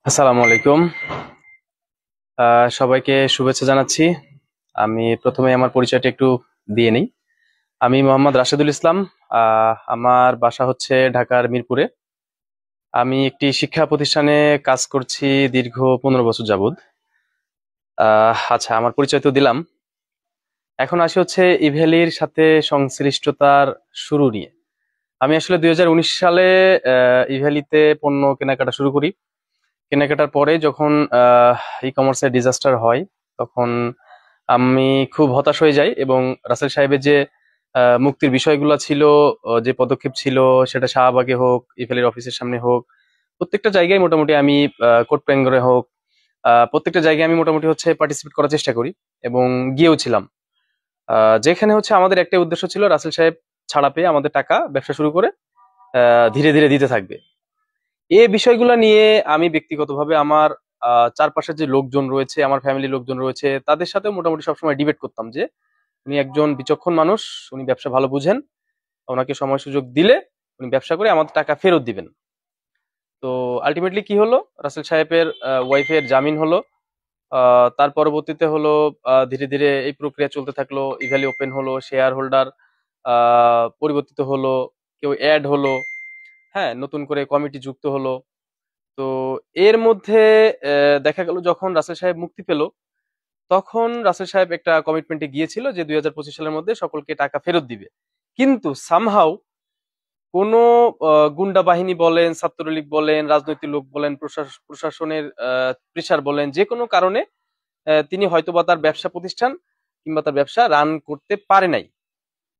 আসসালামু আলাইকুম। সবাইকে শুভেচ্ছা জানাচ্ছি। আমি প্রথমে আমার পরিচয়টা একটু দিয়ে নিই। আমি মোহাম্মদ রাশেদুল ইসলাম। আমার বাসা হচ্ছে ঢাকার মিরপুরে। আমি একটি শিক্ষা প্রতিষ্ঠানে কাজ করছি দীর্ঘ 15 বছর যাবৎ। আচ্ছা, আমার পরিচয় তো দিলাম। এখন আসি হচ্ছে ইভ্যালির সাথে সংশ্লিষ্টতার শুরু নিয়ে। আমি আসলে 2019 সালে ইভ্যালিতে পণ্য কেনাকাটা শুরু করি। কেনাকাটার পরে যখন ই কমার্সের ডিজাস্টার হয়, তখন আমি খুব হতাশ হয়ে যাই এবং রাসেল সাহেবের যে মুক্তির বিষয়গুলো ছিল, যে পদক্ষেপ ছিল, সেটা শাহবাগে হোক, ইফেলের অফিসের সামনে হোক, প্রত্যেকটা জায়গায় মোটামুটি আমি কোর্ট প্যাঙ্গরে হোক, প্রত্যেকটা জায়গায় আমি মোটামুটি হচ্ছে পার্টিসিপেট করার চেষ্টা করি এবং গিয়েও ছিলাম। যেখানে হচ্ছে আমাদের একটাই উদ্দেশ্য ছিল, রাসেল সাহেব ছাড়া পেয়ে আমাদের টাকা ব্যবসা শুরু করে ধীরে ধীরে দিতে থাকবে। এই বিষয়গুলো নিয়ে আমি ব্যক্তিগতভাবে আমার চারপাশের যে লোকজন রয়েছে, আমার ফ্যামিলির লোকজন রয়েছে, তাদের সাথে মোটামুটি সবসময় ডিবেট করতাম যে উনি একজন বিচক্ষণ মানুষ, উনি ব্যবসা ভালো বুঝেন, ওনাকে সময় সুযোগ দিলে উনি ব্যবসা করে আমাদের টাকা ফেরত দিবেন। তো আলটিমেটলি কি হলো, রাসেল সাহেবের ওয়াইফের জামিন হলো। তার পরবর্তীতে হলো ধীরে ধীরে এই প্রক্রিয়া চলতে থাকলো, ইভ্যালি ওপেন হলো, শেয়ার হোল্ডার পরিবর্তিত হলো, কেউ অ্যাড হলো, হ্যাঁ, নতুন করে কমিটি যুক্ত হলো। তো এর মধ্যে দেখা গেল যখন রাসেল সাহেব মুক্তি পেল, তখন রাসেল সাহেব একটা কমিটমেন্টে গিয়েছিল যে 2025 সালের মধ্যে সকলকে টাকা ফেরত দিবে। কিন্তু সামহাউ কোন গুন্ডা বাহিনী বলেন, ছাত্রলীগ বলেন, রাজনৈতিক লোক বলেন, প্রশাসনের প্রেসার বলেন, যে কোনো কারণে তিনি হয়তোবা তার ব্যবসা প্রতিষ্ঠান কিংবা তার ব্যবসা রান করতে পারে নাই।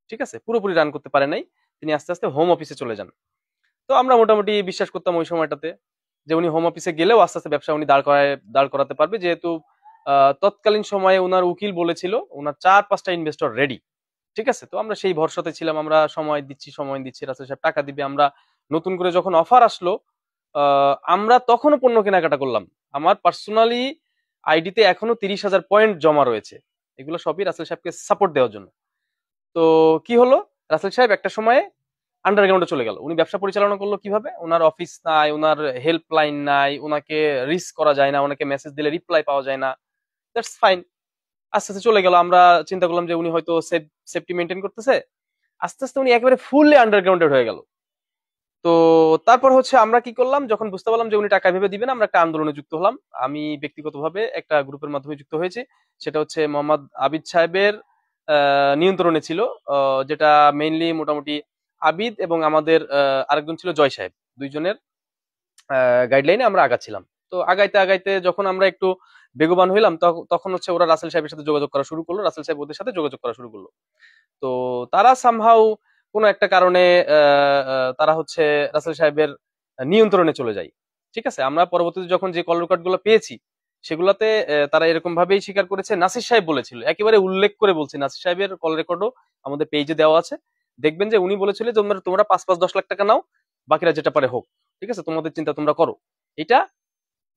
ঠিক আছে, পুরোপুরি রান করতে পারে নাই। তিনি আস্তে আস্তে হোম অফিসে চলে যান। তো আমরা মোটামুটি বিশ্বাস করতাম ওই সময়টাতে যে উনি হোম অফিসে গেলেও আস্তে আস্তে ব্যবসা উনি দাঁড় করাতে পারবে, যেহেতু তৎকালীন সময়ে ওনার উকিল বলেছিল ওনার 4-5টা ইনভেস্টর রেডি। ঠিক আছে, তো আমরা সেই ভরসাতে ছিলাম, আমরা সময় দিচ্ছি, রাসেল সাহেব টাকা দিবে। আমরা নতুন করে যখন অফার আসলো, আমরা তখনও পণ্য কেনাকাটা করলাম। আমার পার্সোনালি আইডিতে এখনো 30,000 পয়েন্ট জমা রয়েছে। এগুলো সবই রাসেল সাহেবকে সাপোর্ট দেওয়ার জন্য। তো কি হলো, রাসেল সাহেব একটা সময়ে আন্ডারগ্রাউন্ডে চলে গেল। উনি ব্যবসা পরিচালনা করলো কিভাবে? ওনার অফিস নাই, ওনার হেল্পলাইন নাই, ওনাকে রিচ করা যায় না, ওনাকে মেসেজ দিলে রিপ্লাই পাওয়া যায় না। That's fine. আস্তে আস্তে চলে গেল। আমরা চিন্তা করলাম যে উনি হয়তো সেফটি মেনটেন করতেছে। আস্তে আস্তে উনি একেবারে ফুললি আন্ডারগ্রাউন্ডেড হয়ে গেল। তো তারপর হচ্ছে আমরা কি করলাম, যখন বুঝতে পারলাম যে উনি টাকা ভেবে দিবেন, আমরা একটা আন্দোলনে যুক্ত হলাম। আমি ব্যক্তিগতভাবে একটা গ্রুপের মাধ্যমে যুক্ত হয়েছি। সেটা হচ্ছে মোহাম্মদ আবিদ সাহেবের নিয়ন্ত্রণে ছিল, যেটা মেইনলি মোটামুটি আবিদ এবং আমাদের আরেকজন ছিল জয় সাহেব, দুইজনের গাইডলাইনে আমরা আগাচ্ছিলাম। তো আগাইতে আগাইতে যখন আমরা একটু বেগবান হইলাম, তখন হচ্ছে ওরা রাসেল সাহেবের সাথে যোগাযোগ করা শুরু করলো, রাসেল সাহেব ওদের সাথে যোগাযোগ করা শুরু করলো। তো তারা সামহাউ কোনো একটা কারণে তারা হচ্ছে রাসেল সাহেবের নিয়ন্ত্রণে চলে যায়। ঠিক আছে, আমরা পরবর্তীতে যখন যে কল রেকর্ড গুলো পেয়েছি, সেগুলাতে তারা এরকম ভাবেই স্বীকার করেছে। নাসির সাহেব বলেছিল, একেবারে উল্লেখ করে বলছে, নাসির সাহেবের কল রেকর্ডও আমাদের পেজে দেওয়া আছে, দেখবেন যে উনি বলেছিল যে তোমরা তোমরা 5-5-10 লাখ টাকা নাও, বাকিরা যেটা পারে হোক, ঠিক আছে, তোমাদের চিন্তা তোমরা করো। এটা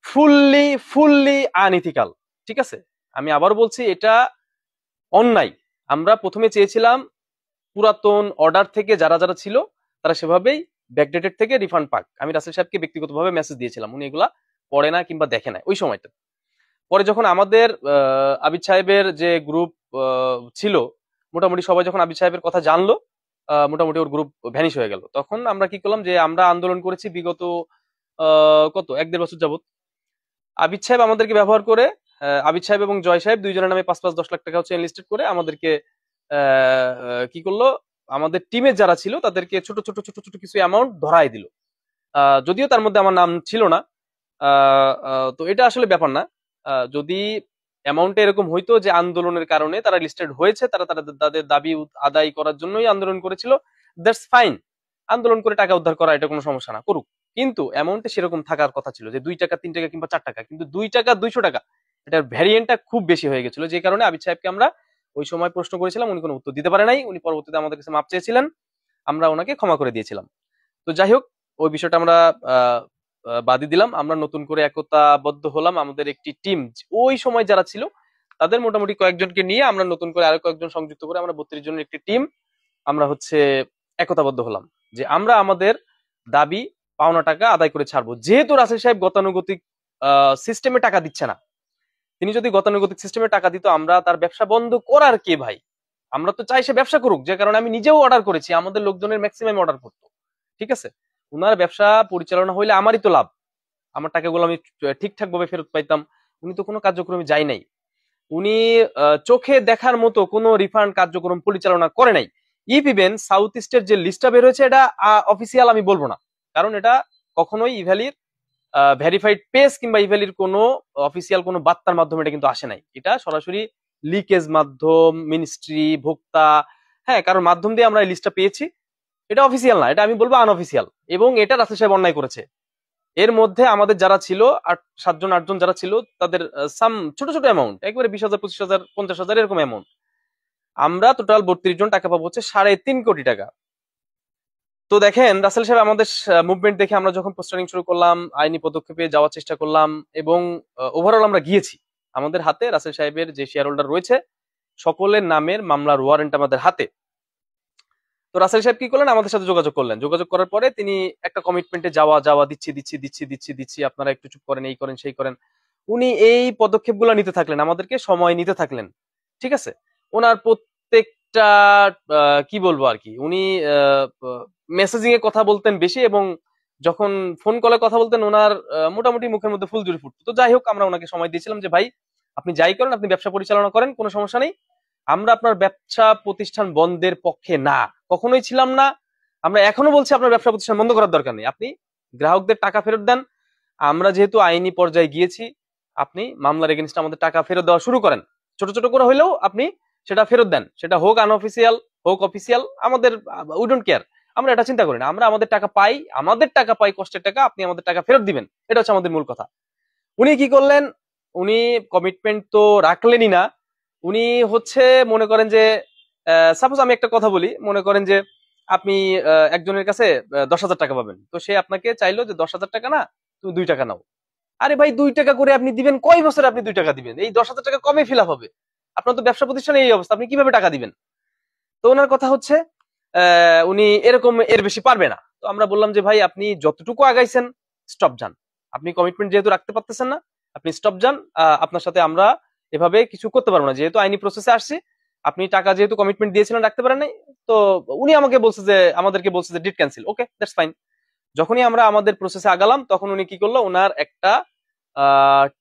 ফুললি ফুললি আনইথিক্যাল। ঠিক আছে, আমি আবার বলছি, এটা অন্যায়। আমরা প্রথমে চেয়েছিলাম পুরাতন অর্ডার থেকে যারা যারা ছিল তারা সেভাবেই ব্যাকডেটেড থেকে রিফান্ড পাক। আমি রাসেল সাহেবকে ব্যক্তিগতভাবে মেসেজ দিয়েছিলাম, উনি এগুলা পড়ে না কিংবা দেখে না ওই সময়টা। পরে যখন আমাদের আবিদ সাহেবের যে গ্রুপ ছিল, মোটামুটি সবাই যখন আবিদ সাহেবের কথা জানলো, মোটামুটি ওর গ্রুপ ভ্যানিশ হয়ে গেল। তখন আমরা কি করলাম, যে আমরা আন্দোলন করেছি বিগত কত 1-1.5 বছর যাবত। আবিদ সাহেব আমাদেরকে ব্যবহার করে, আবিদ সাহেব এবং জয় সাহেব দুইজনের নামে 5-5-10 লাখ টাকা হচ্ছে এনলিস্টেড করে আমাদেরকে কি করলো, আমাদের টিমের যারা ছিল তাদেরকে ছোট ছোট ছোট ছোট কিছু অ্যামাউন্ট ধরাই দিল। যদিও তার মধ্যে আমার নাম ছিল না। তো এটা আসলে ব্যাপার না। যদি অ্যামাউন্টটা এরকম হইতো যে আন্দোলনের কারণে তারা লিস্টেড হয়েছে, তারা তাদের দাবি আদায় করার জন্যই আন্দোলন করেছিল, দ্যাটস ফাইন। আন্দোলন করে টাকা উদ্ধার করা এটা কোনো সমস্যা না, করুক। কিন্তু অ্যামাউন্টে সেরকম থাকার কথা ছিল যে 2 টাকা, 3 টাকা কিংবা 4 টাকা, কিন্তু 2 টাকা 200 টাকা, এটার ভ্যারিয়েন্টটা খুব বেশি হয়ে গেছিল। যে কারণে আবিদ সাহেবকে আমরা ওই সময় প্রশ্ন করেছিলাম, উনি কোনো উত্তর দিতে পারে নাই। উনি পরবর্তীতে আমাদের কাছে মাপ চেয়েছিলেন, আমরা ওনাকে ক্ষমা করে দিয়েছিলাম। তো যাই হোক, ওই বিষয়টা আমরা আহ বাদই দিলাম। আমরা নতুন করে একতাবদ্ধ হলাম, আমাদের একটি টিম ওই সময় যারা ছিল তাদের মোটামুটি কয়েকজনকে নিয়ে আমরা নতুন করে আরো কয়েকজন সংযুক্ত করে আমরা 32 জনের একটি টিম আমরা হচ্ছে একতাবদ্ধ হলাম যে আমরা আমাদের দাবি পাওনা টাকা আদায় করে ছাড়বো। যেহেতু রাসেল সাহেব গতানুগতিক সিস্টেমে টাকা দিচ্ছে না, তিনি যদি গতানুগতিক সিস্টেমে টাকা দিত, আমরা তার ব্যবসা বন্ধ করার কে ভাই? আমরা তো চাই সে ব্যবসা করুক, যে কারণে আমি নিজেও অর্ডার করেছি, আমাদের লোকজনের ম্যাক্সিমাম অর্ডার করতো। ঠিক আছে, উনার ব্যবসা পরিচালনা হইলে আমারই তো লাভ, আমার টাকাগুলো আমি ঠিকঠাক ভাবে ফেরত পাইতাম। উনি তো কোনো কার্যক্রমে যায় নাই, উনি চোখে দেখার মতো কোনো রিফান্ড কার্যক্রম পরিচালনা করে নাই। ইভেন সাউথ ইস্টের যে লিস্টটা বের হয়েছে, এটা অফিসিয়াল আমি বলবো না, কারণ এটা কখনোই ইভ্যালির ভেরিফাইড পেজ কিংবা ইভ্যালির কোনো অফিসিয়াল কোনো বার্তার মাধ্যমে এটা কিন্তু আসে নাই। এটা সরাসরি লিকেজ মাধ্যম, মিনিস্ট্রি, ভোক্তা, হ্যাঁ, কারণ মাধ্যম দিয়ে আমরা এই লিস্টটা পেয়েছি। এটা অফিসিয়াল না, এটা আমি বলবো আনঅফিসিয়াল, এবং এটা রাসেল সাহেব অন্যায় করেছে। এর মধ্যে আমাদের যারা ছিল 7জন 8জন যারা ছিল, তাদের সাম ছোট ছোট অ্যামাউন্ট, একবারে 20,000 25,000 50,000 এরকম অ্যামাউন্ট। আমরা টোটাল 32 জন টাকা পাবো হচ্ছে 3.5 কোটি টাকা। তো দেখেন রাসেল সাহেব আমাদের মুভমেন্ট দেখে আমরা যখন পোস্টারিং শুরু করলাম, আইনি পদক্ষেপে যাওয়ার চেষ্টা করলাম, এবং ওভারঅল আমরা গিয়েছি। আমাদের হাতে রাসেল সাহেবের যে শেয়ার হোল্ডার রয়েছে সকলের নামের মামলার ওয়ারেন্ট আমাদের হাতে। তো রাসেল সাহেব কি করলেন, আমাদের সাথে যোগাযোগ করলেন। যোগাযোগ করার পরে তিনি একটা কমিটমেন্টে যাওয়া যাওয়া দিচ্ছি দিচ্ছি দিচ্ছি দিচ্ছি দিচ্ছি, আপনারা একটু চুপ করেন, এই করেন সেই করেন। উনি এই পদক্ষেপগুলো নিতে থাকলেন, আমাদেরকে সময় নিতে থাকলেন। ঠিক আছে, ওনার প্রত্যেকটা কি বলবো আর কি, উনি মেসেজিং এ কথা বলতেন বেশি, এবং যখন ফোন কলে কথা বলতেন ওনার মোটামুটি মুখের মধ্যে ফুল জুড়ে ফুটতো। তো যাই হোক, আমরা ওনাকে সময় দিয়েছিলাম যে ভাই আপনি যাই করেন, আপনি ব্যবসা পরিচালনা করেন, কোনো সমস্যা নেই, আমরা আপনার ব্যবসা প্রতিষ্ঠান বন্ধের পক্ষে না, কখনোই ছিলাম না। আমরা এখনো বলছি আপনার ব্যবসা প্রতিষ্ঠান বন্ধ করার দরকার নেই, আপনি গ্রাহকদের টাকা ফেরত দেন। আমরা যেহেতু আইনি পর্যায়ে গিয়েছি, আপনি মামলার এগেনস্টে আমাদের টাকা ফেরত দেওয়া শুরু করেন, ছোট ছোট করে হইলেও আপনি সেটা ফেরত দেন, সেটা হোক আনঅফিসিয়াল হোক অফিসিয়াল, আমাদের উই ডোন্ট কেয়ার, আমরা এটা চিন্তা করি না। আমরা আমাদের টাকা পাই, আমাদের টাকা পাই, কষ্টের টাকা, আপনি আমাদের টাকা ফেরত দিবেন, এটা হচ্ছে আমাদের মূল কথা। উনি কি করলেন, উনি কমিটমেন্ট তো রাখলেনই না, উনি হচ্ছে মনে করেন যে সাপোজ আমি একটা কথা বলি, মনে করেন যে আপনি একজনের কাছে 10,000 টাকা পাবেন, তো সে আপনাকে চাইলো যে 10,000 টাকা না, তুমি 2 টাকা নাও। আরে ভাই 2 টাকা করে আপনি দিবেন, কয় বছরে আপনি 2 টাকা দিবেন? এই 10,000 টাকা কবে ফিল আপ হবে? আপনার তো ব্যবসা প্রতিষ্ঠানে এই অবস্থা, আপনি কিভাবে টাকা দিবেন? তো ওনার কথা হচ্ছে উনি এরকম এর বেশি পারবে না। তো আমরা বললাম যে ভাই আপনি যতটুকু আগাইছেন স্টপ যান, আপনি কমিটমেন্ট যেহেতু রাখতে পারতেছেন না, আপনি স্টপ যান, আপনার সাথে আমরা এভাবে কিছু করতে পারবো না, যেহেতু আইনি প্রসেসে আসছি, আপনি টাকা যেহেতু কমিটমেন্ট দিয়েছিলেন রাখতে পারেন নাই। তো উনি আমাদেরকে বলছে যে ডিট ক্যান্সেল, ওকে দ্যাটস ফাইন। যখনই আমরা আমাদের প্রসেসে আগালাম, তখন উনি কি করলো, ওনার একটা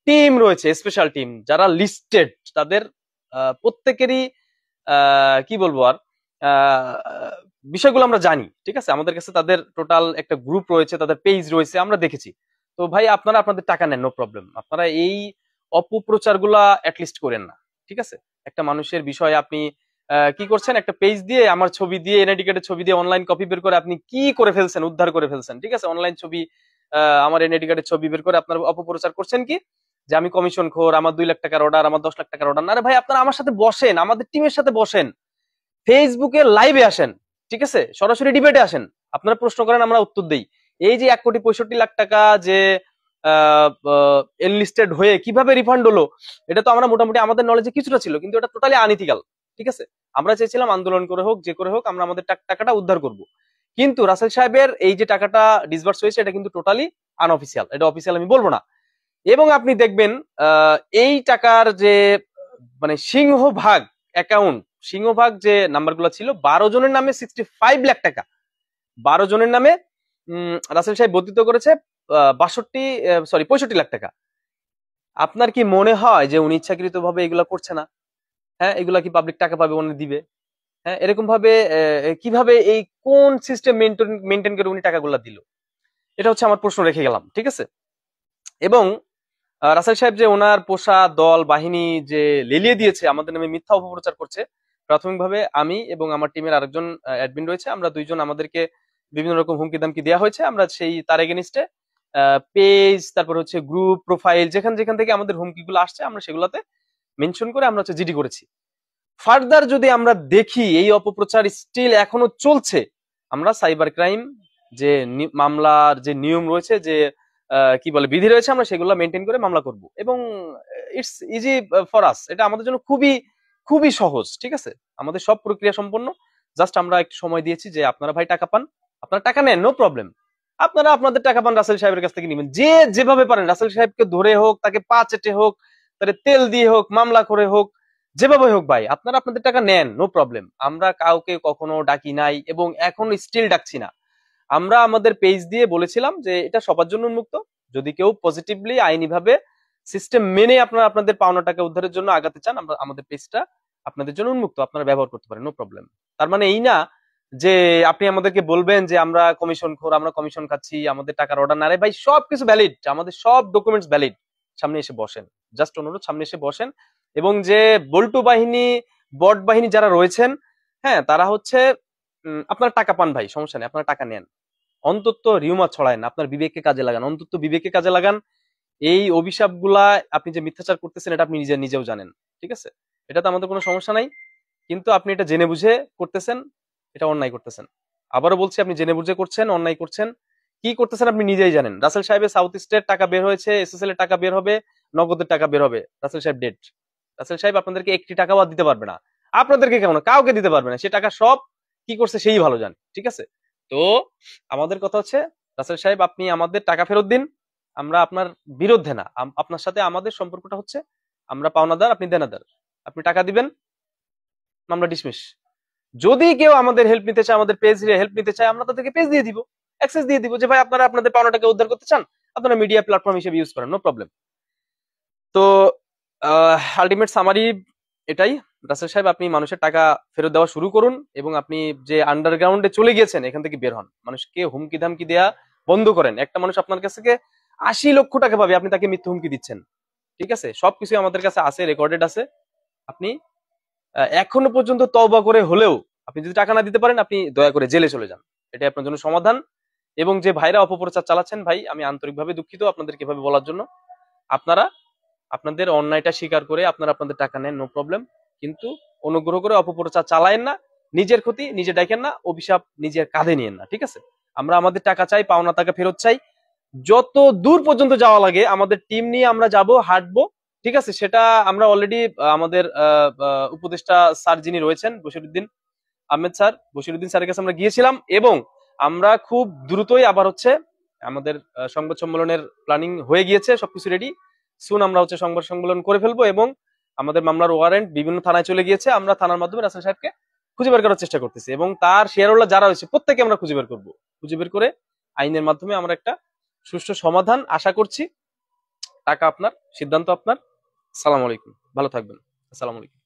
টিম রয়েছে, স্পেশাল টিম, যারা লিস্টেড, তাদের প্রত্যেকেরই কি বলবো আর বিষয়গুলো আমরা জানি। ঠিক আছে, আমাদের কাছে তাদের টোটাল একটা গ্রুপ রয়েছে, তাদের পেজ রয়েছে, আমরা দেখেছি। তো ভাই আপনারা আপনাদের টাকা নেন, নো প্রবলেম, আপনারা এই অপপ্রচার গুলা অ্যাটলিস্ট করেন না। ঠিক আছে, একটা মানুষের বিষয়ে আপনি কি করছেন, একটা পেজ দিয়ে আমার ছবি দিয়ে, এনআইডি কার্ডের ছবি দিয়ে অনলাইন কপি বের করে আপনি কি করে ফেলছেন, উদ্ধার করে ফেলছেন। ঠিক আছে, অনলাইন ছবি, আমার এনআইডি কার্ডের ছবি বের করে আপনার অপপ্রচার করছেন কি, যে আমি কমিশন খোর, আমার 2 লাখ টাকার অর্ডার, আমার 10 লাখ টাকার অর্ডার। না রে ভাই, আপনারা আমার সাথে বসেন, আমাদের টিমের সাথে বসেন, ফেসবুকে লাইভে আসেন, ঠিক আছে, সরাসরি ডিবেটে আসেন, আপনারা প্রশ্ন করেন, আমরা উত্তর দেই। এই যে 1,65,00,000 টাকা যে এনলিস্টেড হয়ে কিভাবে রিফান্ড হলো, এটা তো আমরা মোটামুটি আমাদের নলেজে কিছুটা ছিল, কিন্তু এটা টোটালি আনইথিক্যাল। ঠিক আছে, আমরা চেয়েছিলাম আন্দোলন করে হোক, যে করে হোক, আমরা আমাদের টাকাটা উদ্ধার করব। কিন্তু রাসেল সাহেবের এই যে টাকাটা ডিসবার্স হয়েছে, এটা কিন্তু টোটালি আনঅফিসিয়াল, এটা অফিসিয়াল আমি বলবো না। এবং আপনি দেখবেন এই টাকার যে মানে সিংহভাগ অ্যাকাউন্ট, সিংহভাগ যে নাম্বারগুলো ছিল, 12 জনের নামে 65 লাখ টাকা, 12 জনের নামে রাসেল সাহেব বর্ধিত করেছে 65 লাখ টাকা। আপনার কি মনে হয় যে উনি ইচ্ছাকৃত ভাবে এগুলা করছে না? হ্যাঁ, এগুলা কি পাবলিক টাকা পাবে উনি দিবে? হ্যাঁ, এরকম ভাবে কিভাবে, এই কোন সিস্টেম মেনটেন করে উনি টাকাগুলা দিল? এটা হচ্ছে আমার প্রশ্ন রেখে গেলাম। ঠিক আছে, এবং রাসেল সাহেব যে ওনার পোষা দল বাহিনী যে লেলিয়ে দিয়েছে, আমাদের নামে মিথ্যা অপপ্রচার করছে, প্রাথমিকভাবে আমি এবং আমার টিমের আরেকজন অ্যাডমিন রয়েছে, আমরা 2 জন, আমাদেরকে বিভিন্ন রকম হুমকি দামকি দেওয়া হয়েছে। আমরা সেই তার এগেনিস্টে পেজ, তারপর হচ্ছে গ্রুপ প্রোফাইল, যেখান যেখান থেকে আমাদের হুমকিগুলো আসছে, আমরা সেগুলোতে মেনশন করে আমরা হচ্ছে জিডি করেছি। ফার্দার যদি আমরা দেখি এই অপপ্রচার স্টিল এখনো চলছে, আমরা সাইবার ক্রাইম যে মামলার যে নিয়ম রয়েছে, যে কি বলে বিধি রয়েছে, আমরা সেগুলো মেনটেন করে মামলা করব। এবং ইটস ইজি ফর আস, এটা আমাদের জন্য খুবই খুবই সহজ। ঠিক আছে, আমাদের সব প্রক্রিয়া সম্পন্ন, জাস্ট আমরা একটু সময় দিয়েছি যে আপনারা ভাই টাকা পান, আপনারা টাকা নেন, নো প্রবলেম, আপনারা আপনাদের টাকা পান রাসেল সাহেবের কাছ থেকে নেবেন, যে যেভাবে পারেন রাসেল সাহেবকে ধরে হোক, তাকে পা চেটে হোক, তাহলে তেল দিয়ে হোক, মামলা করে হোক, যেভাবে হোক ভাই আপনারা আপনাদের টাকা নেন, নো প্রবলেম। আমরা কাউকে কখনো ডাকি নাই এবং এখন স্টিল ডাকছি না। আমরা আমাদের পেজ দিয়ে বলেছিলাম যে এটা সবার জন্য উন্মুক্ত, যদি কেউ পজিটিভলি আইনিভাবে সিস্টেম মেনে আপনারা আপনাদের পাওনা টাকা উদ্ধারের জন্য আগাতে চান, আমরা আমাদের পেজটা আপনাদের জন্য উন্মুক্ত, আপনারা ব্যবহার করতে পারেন, নো প্রবলেম। তার মানে এই না যে আপনি আমাদেরকে বলবেন যে আমরা কমিশন খোর, আমরা কমিশন খাচ্ছি, আমাদের টাকার অর্ডার না রে ভাই, সবকিছু ভ্যালিড, আমাদের সব ডকুমেন্টস ভ্যালিড। সামনে এসে বসেন, জাস্ট অনুরোধ, সামনে এসে বসেন। এবং যে বল্টু বাহিনী, বট বাহিনী যারা রয়েছেন, হ্যাঁ তারা হচ্ছে আপনারা টাকা পান ভাই, সমস্যা নেই, আপনারা টাকা নেন, অন্তত রিউমা ছড়ায় না, আপনার বিবেককে কাজে লাগান, অন্তত বিবেককে কাজে লাগান। এই অভিশাপগুলা আপনি যে মিথ্যাচার করতেছেন এটা আপনি নিজেও জানেন, ঠিক আছে, এটা তো আমাদের কোনো সমস্যা নাই, কিন্তু আপনি এটা জেনে বুঝে করতেছেন, এটা অন্যায় করতেছেন। আবারও বলছি, আপনি জেনে বুঝে করছেন, অন্যায় করছেন। কি করতেছেন আপনি নিজেই জানেন। রাসেল সাহেবের সাউথ স্টেট টাকা বের হয়েছে, এসএসএল এর টাকা বের হবে, নগদের টাকা বের হবে, রাসেল সাহেব ডেট। রাসেল সাহেব আপনাদেরকে একটি টাকাও আর দিতে পারবে না, আপনাদেরকে কেমন কাউকে দিতে পারবে না, সে টাকা সব কি করছে সেই ভালো জানে, ঠিক আছে। তো আমাদের কথা হচ্ছে রাসেল সাহেব আপনি আমাদের টাকা ফেরত দিন, আমরা আপনার বিরুদ্ধে না, আপনার সাথে আমাদের সম্পর্কটা হচ্ছে আমরা পাওনাদার, আপনি দেনাদার, আপনি টাকা দিবেন, মামলা ডিসমিস। যদি কেউ আমাদের হেল্প নিতে চায়, আমাদের পেজ হেল্প নিতে চায়, আমরা তাদেরকে পেজ দিয়ে দিব, অ্যাক্সেস দিয়ে দিব, যে ভাই আপনারা আপনাদের পাওনাটাকে উদ্ধার করতে চান, আপনারা মিডিয়া প্ল্যাটফর্ম হিসেবে ইউজ করেন, নো প্রবলেম। তো আলটিমেট সামারি এটাই, রাসেল সাহেব আপনি মানুষের টাকা ফেরত দেওয়া শুরু করুন, এবং আপনি যে আন্ডারগ্রাউন্ডে চলে গিয়েছেন এখান থেকে বের হন, মানুষকে হুমকি ধামকি দেয়া বন্ধ করেন। একটা মানুষ আপনার কাছ থেকে 80 লক্ষ টাকা পাবে, আপনি তাকে মিথ্যা হুমকি দিচ্ছেন, ঠিক আছে, সবকিছু আমাদের কাছে আছে, রেকর্ডেড আছে। আপনি এখনো পর্যন্ত তওবা করে হলেও আপনি যদি টাকা না দিতে পারেন, আপনি দয়া করে জেলে চলে যান, এটাই আপনার জন্য সমাধান। এবং যে ভাইরা অপপ্রচার চালাচ্ছেন, ভাই আমি আন্তরিকভাবে দুঃখিত আপনাদের কিভাবে বলার জন্য। আপনারা আপনাদের অন্যায়টা স্বীকার করে আপনারা আপনাদের টাকা নেন, নো প্রবলেম, কিন্তু অনুগ্রহ করে অপপ্রচার চালায়েন না, নিজের ক্ষতি নিজে দেখেন না, অভিশাপ নিজের কাঁধে নিয়েন না, ঠিক আছে। আমরা আমাদের টাকা চাই, পাওনা টাকা ফেরত চাই, যত দূর পর্যন্ত যাওয়া লাগে আমাদের টিম নিয়ে আমরা যাব, হাঁটবো, ঠিক আছে। সেটা আমরা অলরেডি আমাদের উপদেষ্টা স্যার যিনি রয়েছেন বশিরউদ্দিন আহমেদ স্যার, বশিরউদ্দিন স্যারের কাছে আমরা গিয়েছিলাম, এবং আমরা খুব দ্রুতই আবার হচ্ছে আমাদের সংবাদ সম্মেলনের প্ল্যানিং হয়ে গিয়েছে, সবকিছু রেডি, সুন আমরা হচ্ছে সংবাদ সম্মেলন করে ফেলবো। এবং আমাদের মামলার ওয়ারেন্ট বিভিন্ন থানায় চলে গিয়েছে, আমরা থানার মাধ্যমে রাসেল সাহেবকে খুঁজে বের করার চেষ্টা করতেছি, এবং তার শেয়ারহোল্ডার যারা হয়েছে প্রত্যেকে আমরা খুঁজে বের করবো, খুঁজে বের করে আইনের মাধ্যমে আমরা একটা সুষ্ঠু সমাধান আশা করছি। টাকা আপনার, সিদ্ধান্ত আপনার। আসসালামু আলাইকুম, ভালো থাকবেন। আসসালামু আলাইকুম।